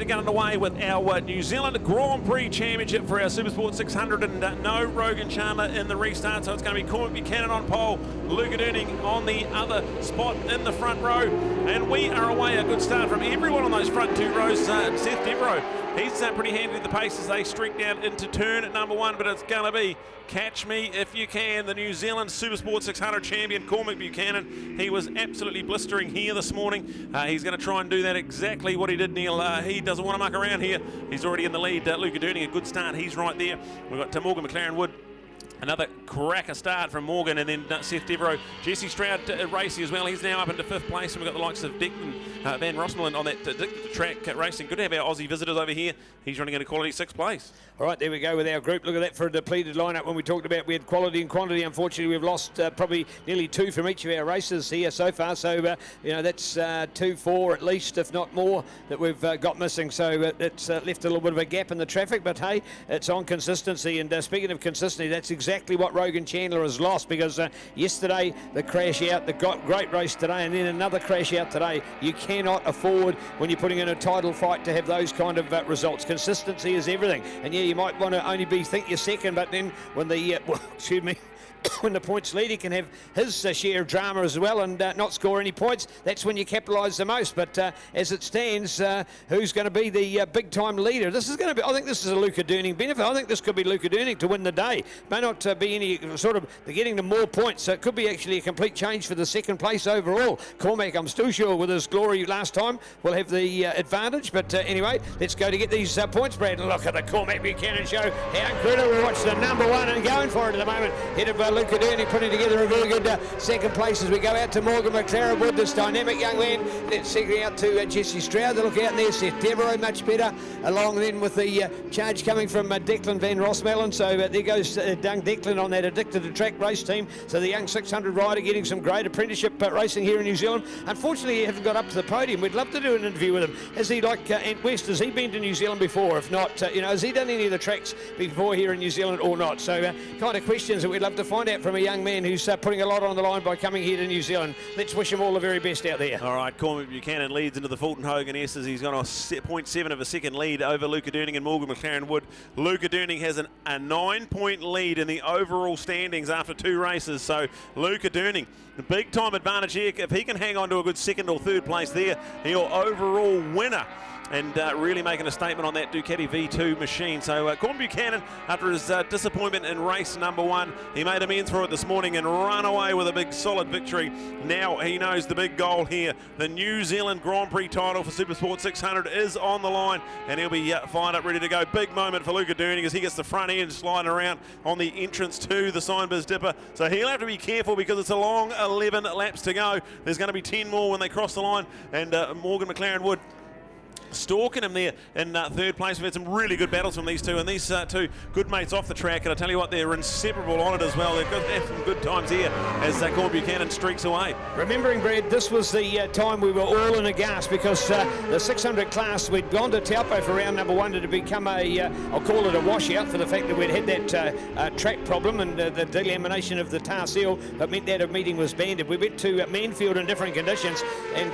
to get underway with our New Zealand Grand Prix Championship for our Supersport 600, and no Rogan Chandler in the restart, so it's going to be Cormac Buchanan on pole, Luca Durning on the other spot in the front row, and we are away. A good start from everyone on those front two rows. Seth Devereaux, he's pretty handy at the pace as they streak down into turn at number one, but it's going to be Catch Me If You Can, the New Zealand Supersport 600 champion, Cormac Buchanan. He was absolutely blistering here this morning. He's going to try and do that exactly what he did, Neil. He doesn't want to muck around here. He's already in the lead. Luca Durning, a good start. He's right there. We've got Morgan McLaren Wood. Another cracker start from Morgan, and then Seth Devereaux. Jesse Stroud racing as well. He's now up into fifth place, and we've got the likes of Declan Van Rossmalen on that track racing. Good to have our Aussie visitors over here. He's running in a quality sixth place. All right, there we go with our group. Look at that for a depleted lineup. When we talked about we had quality and quantity, unfortunately we've lost probably nearly two from each of our races here so far. So that's 2-4 at least, if not more, that we've got missing. So it's left a little bit of a gap in the traffic. But hey, it's on consistency. And speaking of consistency, that's exactly what Rogan Chandler has lost, because yesterday the crash out, the great race today, and then another crash out today. You cannot afford, when you're putting in a title fight, to have those kind of results. Consistency is everything. And yeah, you might want to only think you're second, but then when the when the points leader can have his share of drama as well and not score any points, that's when you capitalise the most. But as it stands, who's going to be the big-time leader? This is going to be, I think this is a Luca Durning benefit. I think this could be Luca Durning to win the day. May not be any sort of, they're getting them more points, so it could be actually a complete change for the second place overall. Cormac, I'm still sure, with his glory last time, will have the advantage. But anyway, let's go to get these points, Brad. Look at the Cormac Buchanan show. How incredible. We're watching the number one and going for it at the moment. Head of Luca Durning putting together a very good second place as we go out to Morgan McLaren Wood, this dynamic young man. Then secondly out to Jesse Stroud. They look out there, Seth Devereaux much better, along then with the charge coming from Declan Van Rossmalen. So there goes young Declan on that Addicted to Track race team. So the young 600 rider getting some great apprenticeship racing here in New Zealand. Unfortunately, he hasn't got up to the podium. We'd love to do an interview with him. Has he, like Ant West, has he been to New Zealand before? If not, has he done any of the tracks before here in New Zealand or not? So kind of questions that we'd love to find out from a young man who's putting a lot on the line by coming here to New Zealand. Let's wish him all the very best out there. All right, Cormac Buchanan leads into the Fulton Hogan S's. He's got a 0.7 of a second lead over Luca Durning and Morgan McLaren Wood. Luca Durning has a 9-point lead in the overall standings after two races. So Luca Durning, the big time advantage here. If he can hang on to a good second or third place there, he'll overall winner. And really making a statement on that Ducati V2 machine. So Cormac Buchanan, after his disappointment in race number one, he made amends for it this morning and run away with a big solid victory. Now he knows the big goal here. The New Zealand Grand Prix title for Supersport 600 is on the line, and he'll be fired up, ready to go. Big moment for Luca Durning as he gets the front end sliding around on the entrance to the Signbiz Dipper. So he'll have to be careful because it's a long 11 laps to go. There's going to be 10 more when they cross the line, and Morgan McLaren Wood stalking him there in third place. We've had some really good battles from these two, and these two good mates off the track, and I tell you what, they're inseparable on it as well. They've got to have some good times here as Cormac Buchanan streaks away. Remembering, Brad, this was the time we were all in a gasp because the 600 class, we'd gone to Taupo for round number one to become I'll call it a washout for the fact that we'd had that track problem and the delamination of the tar seal that meant that a meeting was banned. We went to Manfield in different conditions, and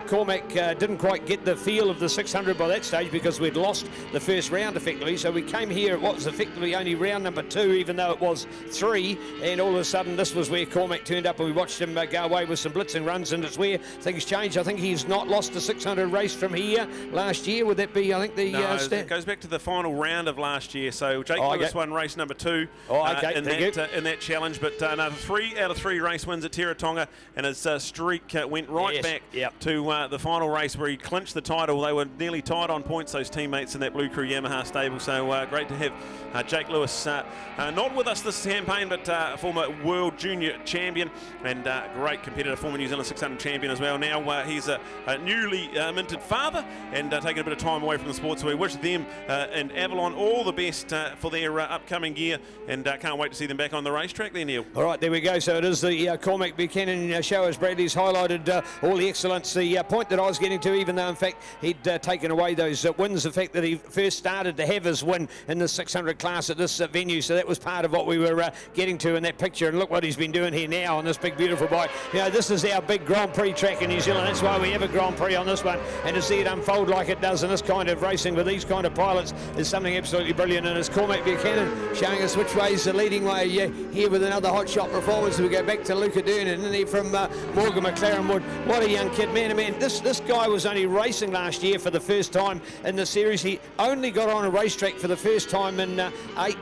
Cormac didn't quite get the feel of the 600 by that stage because we'd lost the first round effectively. So we came here at what was effectively only round number two, even though it was three, and all of a sudden this was where Cormac turned up and we watched him go away with some blitzing runs, and it's where things changed. I think he's not lost a 600 race from here last year. Would that be, I think, the no, it goes back to the final round of last year. So Jake Lewis won race number two in that challenge, but another 3 out of 3 race wins at Teretonga, and his streak went right back to the final race where he clinched the title. They were nearly tied on points, those teammates in that Blue Crew Yamaha stable. So great to have Jake Lewis not with us this campaign, but former World Junior Champion and great competitor, former New Zealand 600 Champion as well. Now he's a newly minted father and taking a bit of time away from the sport, so we wish them and Avalon all the best for their upcoming year, and can't wait to see them back on the racetrack there, Neil. All right, there we go. So it is the Cormac Buchanan show, as Bradley's highlighted all the excellence. The point that I was getting to, even though in fact he'd taken away those wins. The fact that he first started to have his win in the 600 class at this venue, so that was part of what we were getting to in that picture. And look what he's been doing here now on this big beautiful bike. You know, this is our big Grand Prix track in New Zealand. That's why we have a Grand Prix on this one, and to see it unfold like it does in this kind of racing with these kind of pilots is something absolutely brilliant. And it's Cormac Buchanan showing us which way is the leading way here with another hot shot performance. We go back to Luca Durnan and here from Morgan McLaren Wood. What a young kid, man. This guy was only racing last year for the first time in the series. He only got on a racetrack for the first time in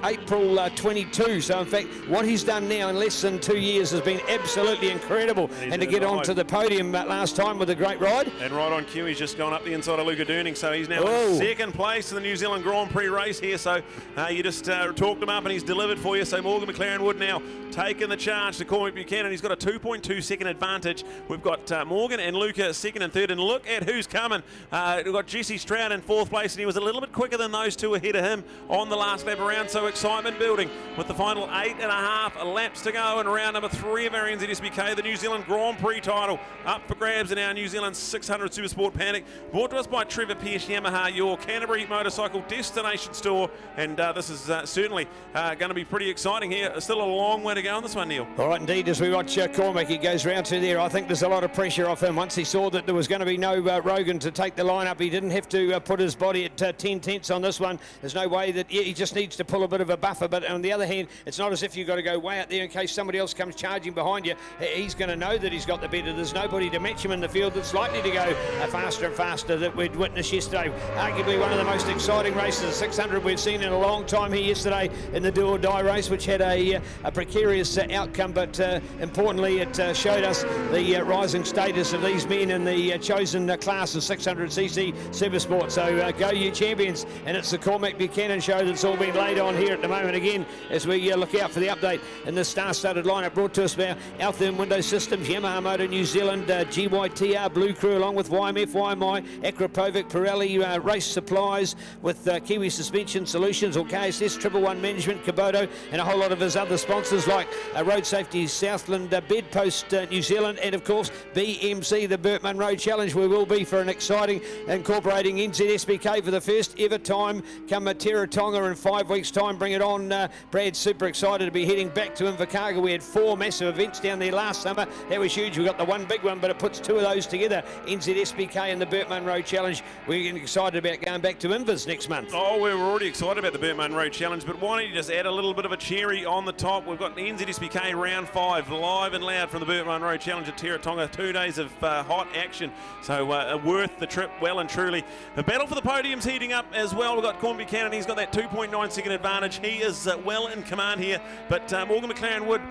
April 22. So in fact, what he's done now in less than 2 years has been absolutely incredible. And to get onto the podium last time with a great ride. And right on cue, he's just gone up the inside of Luca Durning, so he's now in second place in the New Zealand Grand Prix race here. So you just talked him up and he's delivered for you. So Morgan McLaren Wood now taking the charge to Cormac Buchanan. He's got a 2.2 second advantage. We've got Morgan and Luca second and third, and look at who's coming. We've got Jesse Stroud in fourth place, and he was a little bit quicker than those two ahead of him on the last lap around. So excitement building with the final 8.5 laps to go in round number 3 of our NZSBK, the New Zealand Grand Prix title up for grabs in our New Zealand 600 Supersport Panic, brought to us by Trevor Pierce Yamaha, your Canterbury motorcycle destination store. And this is certainly going to be pretty exciting here. Still a long way to go on this one, Neil. All right, indeed, as we watch Cormac, he goes round to there. I think there's a lot of pressure off him. Once he saw that there was going to be no Rogan to take the line up, he didn't have to put his body at 10 tenths on this one. There's no way that he just needs to pull a bit of a buffer. But on the other hand, it's not as if you've got to go way out there in case somebody else comes charging behind you. He's going to know that he's got the better. There's nobody to match him in the field that's likely to go faster and faster that we'd witnessed yesterday. Arguably one of the most exciting races of 600 we've seen in a long time here yesterday in the do or die race, which had a precarious outcome, but importantly it showed us the rising status of these men in the chosen class of 600cc Supersport. So go you champions, and it's the Cormac Buchanan show that's all been laid on here at the moment again as we look out for the update in the star-studded lineup brought to us by Altherm Window Systems, Yamaha Motor New Zealand, GYTR Blue Crew along with YMF, YMI, Akrapovic, Pirelli Race Supplies with Kiwi Suspension Solutions or KSS, 111 Management, Kubota, and a whole lot of his other sponsors like Road Safety Southland, Bedpost New Zealand, and of course BMC, the Burt Munro Challenge. We will be for an exciting incorporating NZSBK for the first ever time come Teretonga in 5 weeks time. Bring it on. Brad's super excited to be heading back to Invercargill. We had 4 massive events down there last summer. That was huge. We got the one big one, but it puts 2 of those together, NZSBK and the Burt Munro Challenge. We're getting excited about going back to Invers next month. Oh, we're already excited about the Burt Munro Challenge, but why don't you just add a little bit of a cherry on the top? We've got the NZSBK round 5 live and loud from the Burt Munro Challenge at Teretonga. 2 days of hot action, so worth the trip well and truly. The battle for the podium's heating up as well. We've got Cormac Buchanan. He's got that 2.9 second advantage. He is well in command here, but Morgan McLaren Wood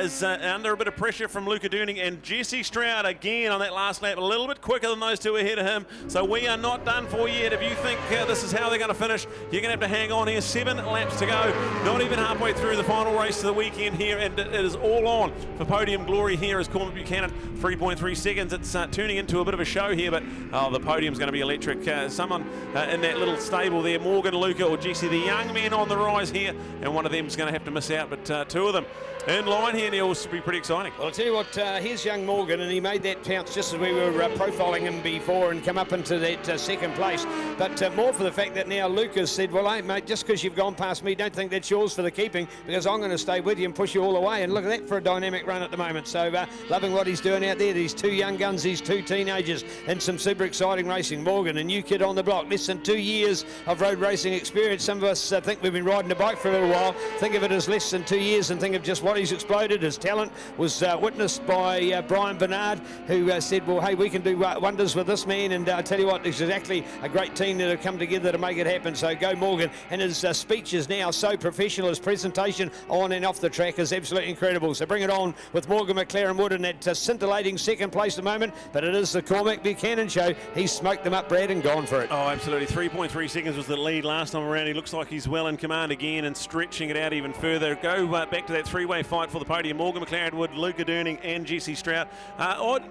is under a bit of pressure from Luca Durning, and Jesse Stroud again on that last lap, a little bit quicker than those two ahead of him. So we are not done for yet. If you think this is how they're going to finish, you're going to have to hang on here. 7 laps to go, not even halfway through the final race of the weekend here, and it is all on for podium glory here as Cormac Buchanan, 3.3 seconds. It's turning into a bit of a show here, but the podium's going to be electric. Someone in that little stable there, Morgan, Luca or Jesse, the young men on the rise here, and one of them's going to have to miss out, but 2 of them in line here, Neil, will be pretty exciting. Well, I'll tell you what, here's young Morgan, and he made that pounce just as we were profiling him before and come up into that second place. But more for the fact that now Lucas said, well, hey, mate, just because you've gone past me, don't think that's yours for the keeping, because I'm going to stay with you and push you all the way. And look at that for a dynamic run at the moment. So loving what he's doing out there. These 2 young guns, these 2 teenagers, and some super exciting racing. Morgan, a new kid on the block, less than 2 years of road racing experience. Some of us think we've been riding a bike for a little while. Think of it as less than 2 years and think of just what he's exploded. His talent was witnessed by Brian Bernard, who said, well, hey, we can do wonders with this man. And I tell you what, there's exactly a great team that have come together to make it happen. So go Morgan. And his speech is now so professional. His presentation on and off the track is absolutely incredible. So bring it on with Morgan McLaren Wood in that scintillating second place at the moment. But it is the Cormac Buchanan show. He's smoked them up, Brad, and gone for it. Oh, absolutely. 3.3 seconds was the lead last time around. He looks like he's well in command again and stretching it out even further. Go back to that 3-way fight for the podium. Morgan McLaren Wood, Luca Durning and Jesse Stroud. Odd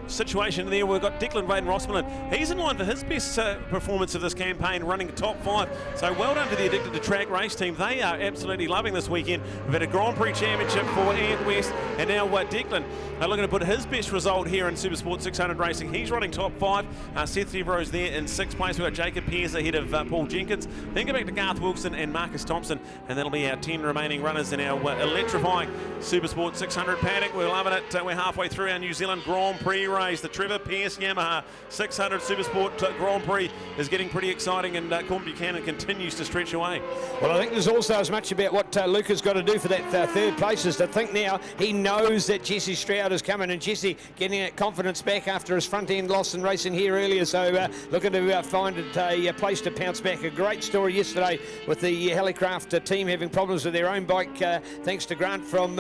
situation there. We've got Declan Vaden-Rossmelin. He's in line for his best performance of this campaign, running the top 5. So well done to the Addicted to Track race team. They are absolutely loving this weekend. We've had a Grand Prix Championship for Ant West, and now Declan looking to put his best result here in Supersport 600 racing. He's running top 5. Seth Devereaux's there in 6th place. We've got Jacob Pearce ahead of Paul Jenkins. Then go back to Garth Wilson and Marcus Thompson, and that'll be our 10 remaining runners in our electrifying Supersport 600 paddock. We're loving it. We're halfway through our New Zealand Grand Prix race. The Trevor Pearce Yamaha 600 Supersport Grand Prix is getting pretty exciting, and Cormac Buchanan continues to stretch away. Well, I think there's also as much about what Luca's got to do for that third place as to think now he knows that Jesse Stroud is coming, and Jesse getting that confidence back after his front end loss in racing here earlier, so looking to find it a place to pounce back. A great story yesterday with the Helicraft team having problems with their own bike, thanks to Grant from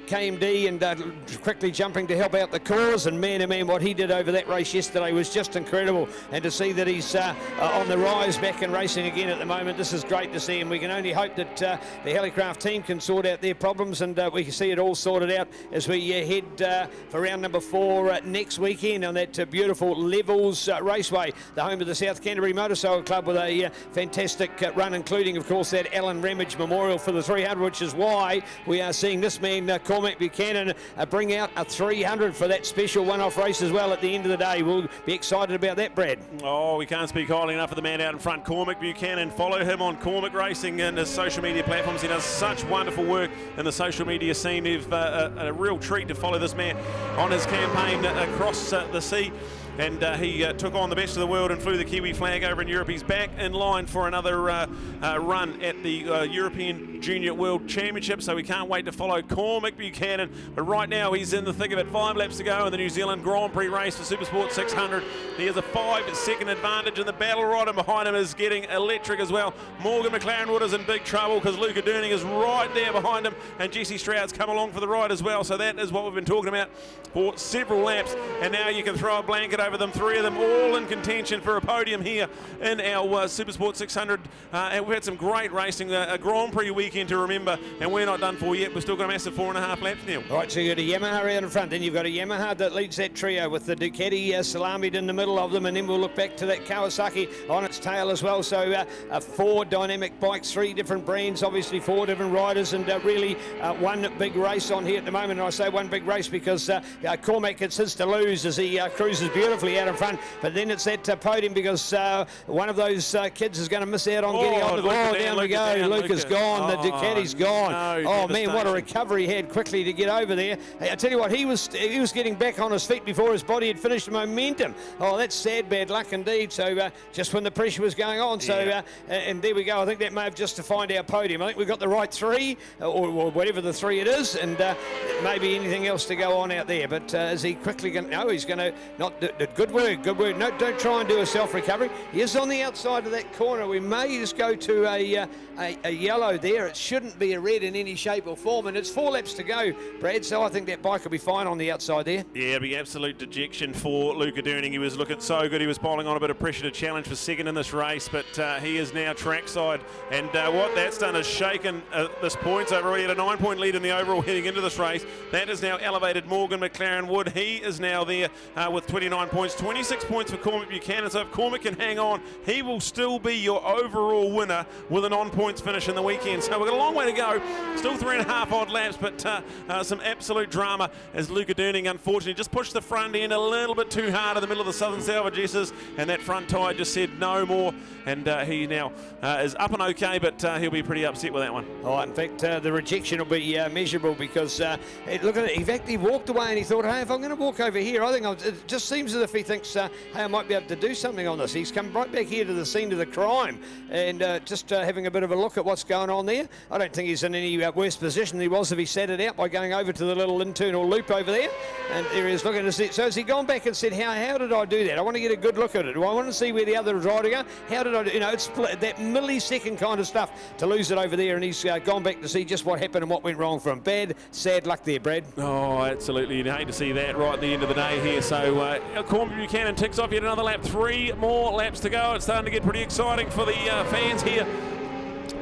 KMD, and quickly jumping to help out the cause, and man, oh man, what he did over that race yesterday was just incredible, and to see that he's on the rise back in racing again at the moment, this is great to see, and we can only hope that the Helicraft team can sort out their problems, and we can see it all sorted out as we head for round number 4 next weekend on that beautiful Levels Raceway, the home of the South Canterbury Motorcycle Club, with a fantastic run, including of course that Alan Ramage Memorial for the 300, which is why we are seeing this man Cormac Buchanan bring out a 300 for that special one-off race as well at the end of the day. We'll be excited about that, Brad. Oh, we can't speak highly enough of the man out in front, Cormac Buchanan. Follow him on Cormac Racing and his social media platforms. He does such wonderful work in the social media scene. It's a real treat to follow this man on his campaign across the sea. And he took on the best of the world and flew the Kiwi flag over in Europe. He's back in line for another run at the European Junior World Championship, so we can't wait to follow Cormac Buchanan. But right now he's in the thick of it. 5 laps to go in the New Zealand Grand Prix race for Supersport 600. He has a 5-second advantage, and the battle right behind him is getting electric as well. Morgan McLaren Wood is in big trouble because Luca Durning is right there behind him, and Jesse Stroud's come along for the ride as well. So that is what we've been talking about for several laps, and now you can throw a blanket over them. 3 of them all in contention for a podium here in our Supersport 600. And we've had some great racing, a Grand Prix weekend to remember, and we're not done for yet. We've still got a massive 4.5 laps, Neil. Right, so you've got a Yamaha out in front, then you've got a Yamaha that leads that trio with the Ducati salamied in the middle of them, and then we'll look back to that Kawasaki on its tail as well. So 4 dynamic bikes, 3 different brands, obviously 4 different riders, and really one big race on here at the moment. And I say one big race because Cormac, it's his to lose as he cruises beautifully out in front, but then it's that podium because one of those kids is going to miss out on getting on the ball. Down we go. Luca's gone. The Ducati's gone. Oh man, what a recovery he had quickly to get over there. Hey, I tell you what, he was getting back on his feet before his body had finished the momentum. Oh, that's sad, bad luck indeed. So just when the pressure was going on. So and there we go. I think that may have justified our podium. I think we've got the right 3 or whatever the 3 it is, and maybe anything else to go on out there. But is he quickly going? No, he's going to not. Good word. Good word. No, don't try and do a self-recovery. He is on the outside of that corner. We may just go to a yellow there. It shouldn't be a red in any shape or form, and it's 4 laps to go, Brad, so I think that bike will be fine on the outside there. Yeah, it'll be absolute dejection for Luca Durning. He was looking so good. He was piling on a bit of pressure to challenge for second in this race, but he is now trackside, and what that's done is shaken this points over. He had a 9-point lead in the overall heading into this race. That has now elevated Morgan McLaren Wood. He is now there with 29 points, 26 points for Cormac Buchanan. So if Cormac can hang on, he will still be your overall winner with an on-points finish in the weekend. So we've got a long way to go. Still 3.5 odd laps, but some absolute drama as Luca Durning unfortunately just pushed the front end a little bit too hard in the middle of the Southern Salvagesses, and that front tyre just said no more, and he now is up and okay, but he'll be pretty upset with that one. Oh, in fact, the rejection will be measurable because look at it. In fact, he walked away and he thought, hey, if I'm going to walk over here, I think it just seems as if he thinks, hey, I might be able to do something on this. He's come right back here to the scene of the crime and just having a bit of a look at what's going on there. I don't think he's in any worse position than he was if he sat it out by going over to the little internal loop over there. And there he is looking to see. So has he gone back and said, how did I do that? I want to get a good look at it. I want to see where the other rider go. How did I do? You know, it's that millisecond kind of stuff to lose it over there. And he's gone back to see just what happened and what went wrong for him. Bad, sad luck there, Brad. Oh, absolutely. You'd hate to see that right at the end of the day here. So Cormac Buchanan ticks off yet another lap. 3 more laps to go. It's starting to get pretty exciting for the fans here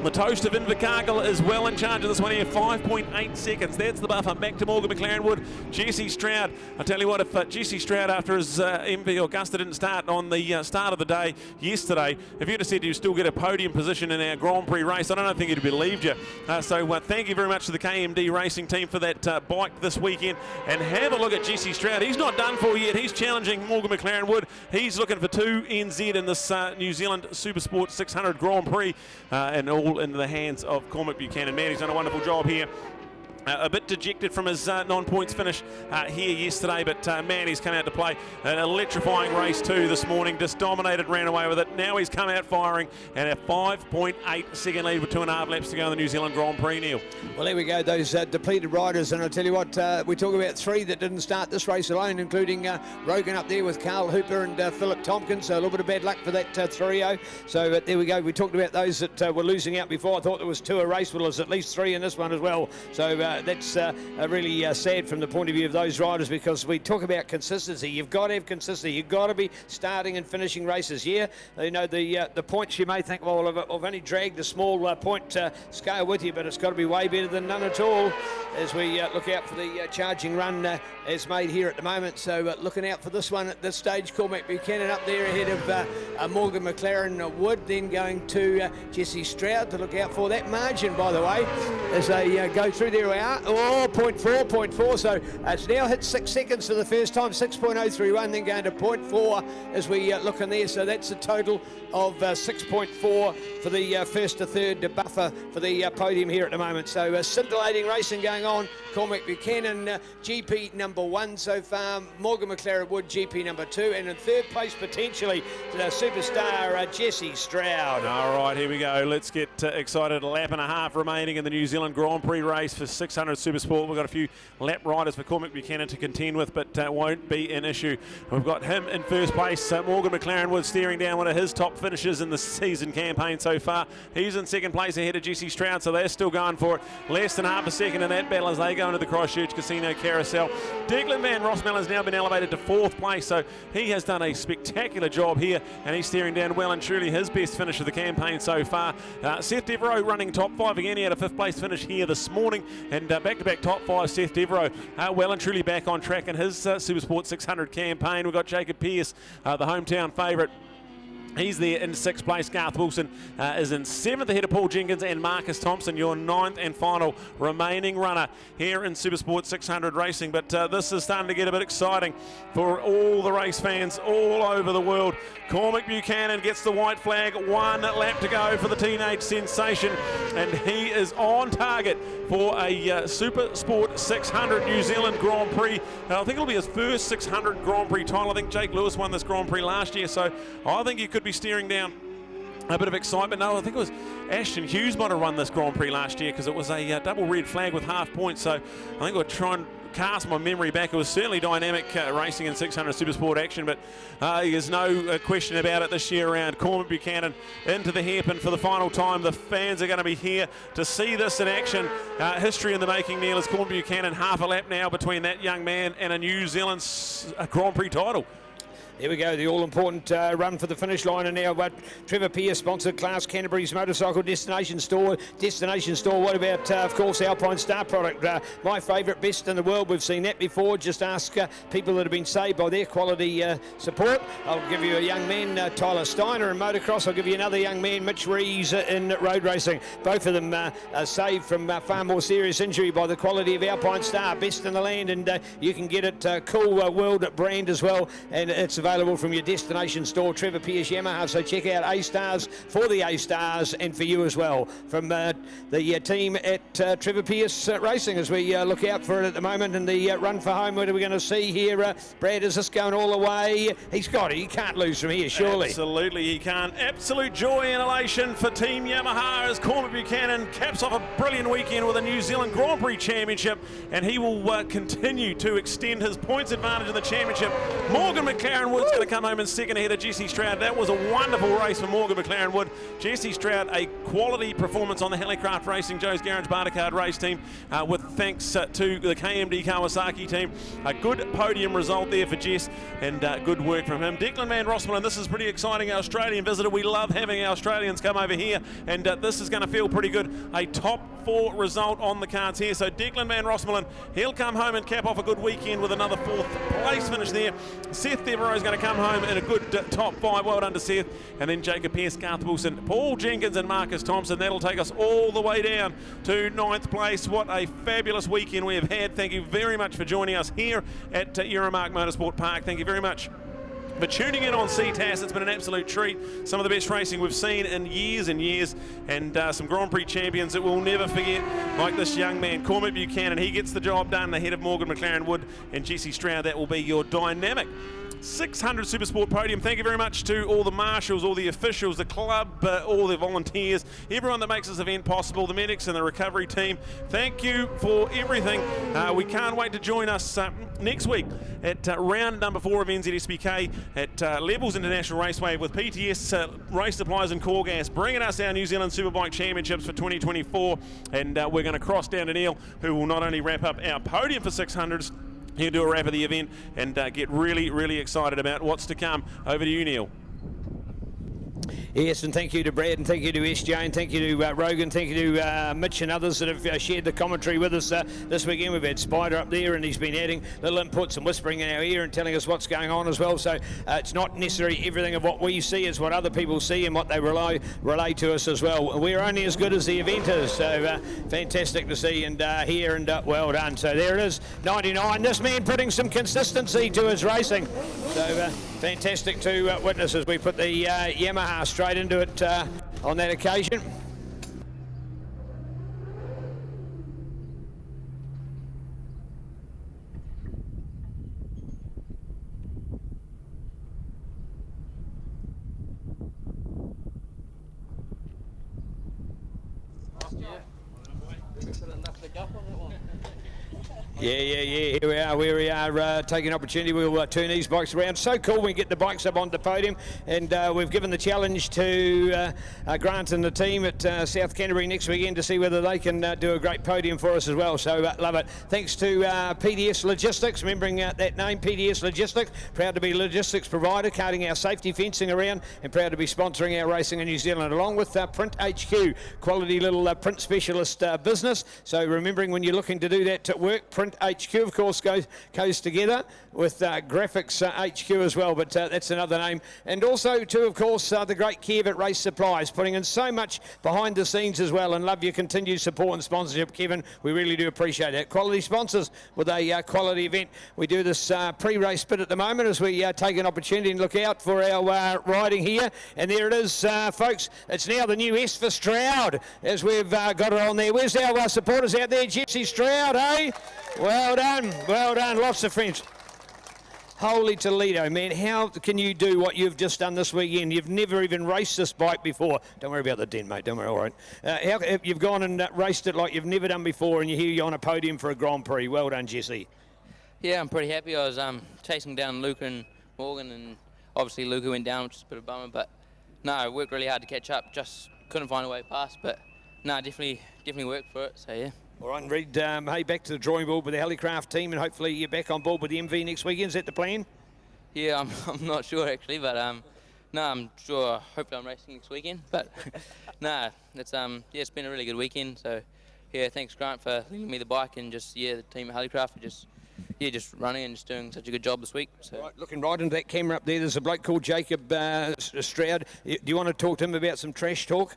The Toast of Invercargill is well in charge of this one here, 5.8 seconds. That's the buffer. Back to Morgan McLaren Wood. Jesse Stroud. I tell you what, if Jesse Stroud, after his MV Augusta didn't start on the start of the day yesterday, if you'd have said you still get a podium position in our Grand Prix race, I don't think he'd have believed you. So thank you very much to the KMD racing team for that bike this weekend. And have a look at Jesse Stroud. He's not done for yet. He's challenging Morgan McLaren Wood. He's looking for 2 NZ in this New Zealand Supersport 600 Grand Prix, and all in the hands of Cormac Buchanan. Man, he's done a wonderful job here. A bit dejected from his non-points finish here yesterday, but man, he's come out to play an electrifying race too this morning. Just dominated, ran away with it. Now he's come out firing, and a 5.8 second lead with 2.5 laps to go in the New Zealand Grand Prix, Neil. Well, there we go, those depleted riders, and I'll tell you what, we talk about 3 that didn't start this race alone, including Rogan up there with Carl Hooper and Philip Tompkins, so a little bit of bad luck for that trio. So there we go, we talked about those that were losing out before. I thought there was 2 a race, well there's at least 3 in this one as well. So that's really sad from the point of view of those riders, because we talk about consistency. You've got to have consistency. You've got to be starting and finishing races. Yeah, you know, the points, you may think, well, I've only dragged a small point scale with you, but it's got to be way better than none at all as we look out for the charging run as made here at the moment. So looking out for this one at this stage, Cormac Buchanan up there ahead of Morgan McLaren Wood, then going to Jesse Stroud to look out for that margin, by the way, as they go through there. We are. Oh, 0.4. So it's now hit 6 seconds for the first time, 6.031, then going to 0.4 as we look in there. So that's a total of 6.4 for the first to third buffer for the podium here at the moment. So scintillating racing going on. Cormac Buchanan, GP number 1 so far. Morgan McLaren Wood, GP number 2. And in third place, potentially, the superstar Jesse Stroud. All right, here we go. Let's get excited. A lap and a half remaining in the New Zealand Grand Prix race for 600 Supersport. We've got a few lap riders for Cormac Buchanan to contend with, but won't be an issue. We've got him in first place. Morgan McLaren Wood steering down one of his top finishes in the season campaign so far. He's in second place ahead of Jesse Stroud, so they're still going for it. Less than half a second in that battle as they go into the Christchurch Casino Carousel. Declan Van Rossmellen's now been elevated to fourth place, so he has done a spectacular job here, and he's steering down well and truly his best finish of the campaign so far. Seth Devereaux running top 5 again. He had a 5th place finish here this morning, and back-to-back top 5. Seth Devereaux well and truly back on track in his Supersport 600 campaign. We've got Jacob Pearce, the hometown favourite. He's there in 6th place. Garth Wilson is in 7th ahead of Paul Jenkins and Marcus Thompson, your 9th and final remaining runner here in Supersport 600 racing. But this is starting to get a bit exciting for all the race fans all over the world. Cormac Buchanan gets the white flag, 1 lap to go for the teenage sensation, and he is on target for a Supersport 600 New Zealand Grand Prix. And I think it'll be his first 600 Grand Prix title. I think Jake Lewis won this Grand Prix last year, so I think he could be steering down a bit of excitement. No, I think it was Ashton Hughes might have run this Grand Prix last year, because it was a double red flag with half points. So I think we'll try and cast my memory back. It was certainly dynamic racing in 600 Supersport action, but there's no question about it this year around. Cormac Buchanan into the hairpin for the final time. The fans are going to be here to see this in action. History in the making, Neil, is Cormac Buchanan half a lap now between that young man and a New Zealand Grand Prix title. There we go, the all-important run for the finish line, and now Trevor Pearce sponsored Class Canterbury's Motorcycle Destination Store. What about, of course, Alpine Star product? My favourite, best in the world. We've seen that before. Just ask people that have been saved by their quality support. I'll give you a young man, Tyler Steiner, in motocross. I'll give you another young man, Mitch Rees, in road racing. Both of them are saved from far more serious injury by the quality of Alpine Star, best in the land, and you can get it cool world brand as well, and it's available from your destination store, Trevor Pearce Yamaha. So check out A-Stars for the A-Stars and for you as well from the team at Trevor Pearce Racing, as we look out for it at the moment. And the run for home, what are we going to see here? Brad, is this going all the way? He's got it. He can't lose from here, surely. Absolutely, he can't. Absolute joy and elation for Team Yamaha as Cormac Buchanan caps off a brilliant weekend with a New Zealand Grand Prix Championship, and he will continue to extend his points advantage in the championship. Morgan McLaren Wood's going to come home in second ahead of Jesse Stroud. That was a wonderful race for Morgan McLaren Wood. Jesse Stroud, a quality performance on the Helicraft Racing Joe's Garage Bartercard race team, with thanks to the KMD Kawasaki team. A good podium result there for Jess, and good work from him. Declan Van Rossmalen, this is pretty exciting. Our Australian visitor. We love having our Australians come over here, and this is going to feel pretty good. A top 4 result on the cards here. So Declan Van Rossmalen, he'll come home and cap off a good weekend with another 4th place finish there. Seth Devereaux is going to come home in a good top 5. Well done to Seth. And then Jacob Pearce, Garth Wilson, Paul Jenkins and Marcus Thompson. That'll take us all the way down to 9th place. What a fabulous weekend we have had. Thank you very much for joining us here at Euromark Motorsport Park. Thank you very much for tuning in on Ctas. It's been an absolute treat. Some of the best racing we've seen in years and years, and some Grand Prix champions that we'll never forget, like this young man, Cormac Buchanan. He gets the job done ahead of Morgan McLaren Wood and Jesse Stroud. That will be your dynamic 600 Supersport podium. Thank you very much to all the marshals, all the officials, the club, all the volunteers, everyone that makes this event possible, the medics and the recovery team. Thank you for everything. We can't wait to join us next week at round number 4 of NZSBK at Levels International Raceway with PTS Race Supplies and Core Gas, bringing us our New Zealand Superbike Championships for 2024. And we're going to cross down to Neil, who will not only wrap up our podium for 600s, he'll do a wrap of the event and get really, really excited about what's to come. Over to you, Neil. Yes, and thank you to Brad, and thank you to SJ, and thank you to Rogan, thank you to Mitch and others that have shared the commentary with us this weekend. We've had Spider up there, and he's been adding little inputs and whispering in our ear and telling us what's going on as well. So it's not necessarily everything of what we see, it's what other people see and what they relay to us as well. We're only as good as the event is, so fantastic to see and hear, and well done. So there it is, 99. This man putting some consistency to his racing. So fantastic to witness as we put the Yamaha straight into it on that occasion. Yeah. Here we are taking opportunity. We'll turn these bikes around. So cool we get the bikes up onto the podium, and we've given the challenge to Grant and the team at South Canterbury next weekend to see whether they can do a great podium for us as well. So love it. Thanks to PDS Logistics, remembering that name, PDS Logistics. Proud to be logistics provider, carting our safety fencing around, and proud to be sponsoring our racing in New Zealand, along with Print HQ, quality little print specialist business. So remembering when you're looking to do that to work, Print HQ, of course, goes together with Graphics HQ as well, but that's another name. And also to, of course, the great Kev at Race Supplies, putting in so much behind the scenes as well, and love your continued support and sponsorship, Kevin. We really do appreciate that. Quality sponsors with a quality event. We do this pre-race bit at the moment as we take an opportunity and look out for our riding here. And there it is, folks. It's now the new S for Stroud as we've got it on there. Where's our supporters out there? Jesse Stroud, eh? Well done, lots of friends. Holy Toledo, man, how can you do what you've just done this weekend? You've never even raced this bike before. Don't worry about the dent, mate, don't worry, all right. How you've gone and raced it like you've never done before, and you're on a podium for a Grand Prix. Well done, Jesse. Yeah, I'm pretty happy. I was chasing down Luca and Morgan, and obviously Luca went down, which is a bit of a bummer, but no, I worked really hard to catch up, just couldn't find a way past, but no, definitely worked for it, so yeah. All right, and Reid, hey, back to the drawing board with the Helicraft team, and hopefully you're back on board with the MV next weekend. Is that the plan? Yeah, I'm not sure actually, but no, I'm sure. Hopefully I'm racing next weekend. But no, it's it's been a really good weekend. So yeah, thanks Grant for lending me the bike, and just the team at Helicraft for just running and just doing such a good job this week. So. Right, looking right into that camera up there, there's a bloke called Jacob Stroud. Do you want to talk to him about some trash talk?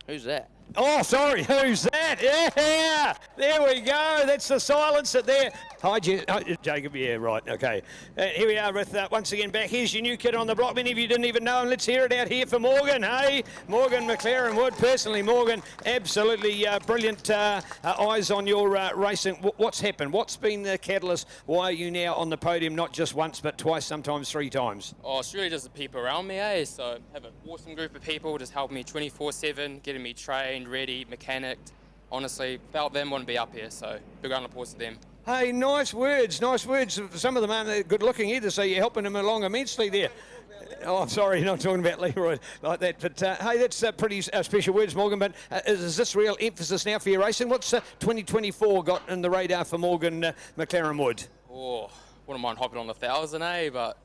Who's that? Oh, sorry, who's that? Yeah, there we go. That's the silencer there. Hi, Jacob. Yeah, right, okay. Here we are with, once again, back. Here's your new kid on the block. Many of you didn't even know him. Let's hear it out here for Morgan, hey? Morgan McLaren Wood. Personally, Morgan, absolutely brilliant eyes on your racing. What's happened? What's been the catalyst? Why are you now on the podium, not just once, but twice, sometimes 3 times? Oh, it's really just the people around me, eh? So I have an awesome group of people just helping me 24/7, getting me trained, ready, mechanicked. Honestly, without them, wouldn't be up here, so big round of applause to them. Hey, nice words, nice words. Some of them aren't good looking either, so you're helping him along immensely there. Oh, I'm sorry, not talking about Leroy like that. But, hey, that's pretty special words, Morgan. But is this real emphasis now for your racing? What's 2024 got in the radar for Morgan McLaren Wood? Oh, wouldn't mind hopping on 1,000, eh? But...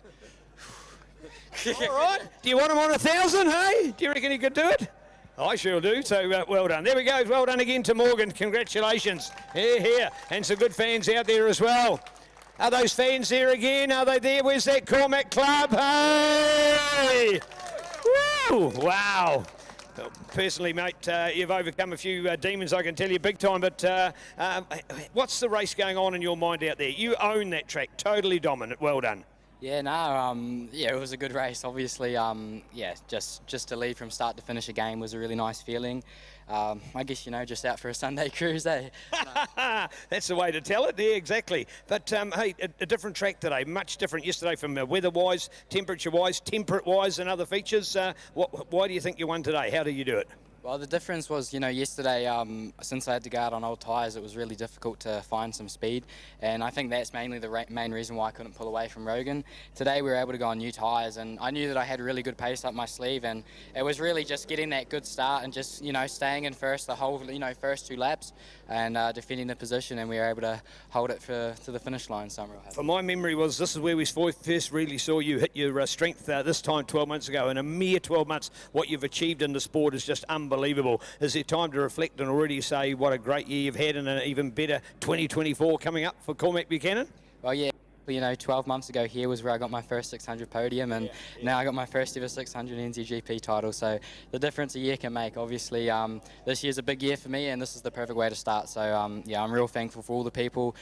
All right. Do you want him on 1,000, hey? Do you reckon he could do it? I sure do, so well done. There we go, well done again to Morgan. Congratulations. Here. And some good fans out there as well. Are those fans there again? Are they there? Where's that Cormac Club? Hey! Woo! Wow. Personally, mate, you've overcome a few demons, I can tell you, big time. But what's the race going on in your mind out there? You own that track, totally dominant. Well done. Yeah, no, yeah, it was a good race. Obviously, yeah, just to lead from start to finish a game was a really nice feeling. I guess, you know, just out for a Sunday cruise, eh? That's the way to tell it, yeah, exactly. But, hey, a different track today, much different yesterday from weather-wise, temperature-wise, temperate-wise and other features. Why do you think you won today? How do you do it? Well, the difference was, you know, yesterday, since I had to go out on old tyres, it was really difficult to find some speed, and I think that's mainly the main reason why I couldn't pull away from Rogan. Today we were able to go on new tyres, and I knew that I had really good pace up my sleeve, and it was really just getting that good start and just, you know, staying in first the whole, you know, first 2 laps and defending the position, and we were able to hold it to the finish line. So I'm real happy. For my memory was this is where we first really saw you hit your strength this time 12 months ago. In a mere 12 months, what you've achieved in the sport is just unbelievable. Is there time to reflect and already say what a great year you've had and an even better 2024 coming up for Cormac Buchanan? Well, yeah. You know, 12 months ago here was where I got my first 600 podium, and now I got my first ever 600 NZGP title. So the difference a year can make. Obviously, this year's a big year for me, and this is the perfect way to start. So yeah, I'm real thankful for all the people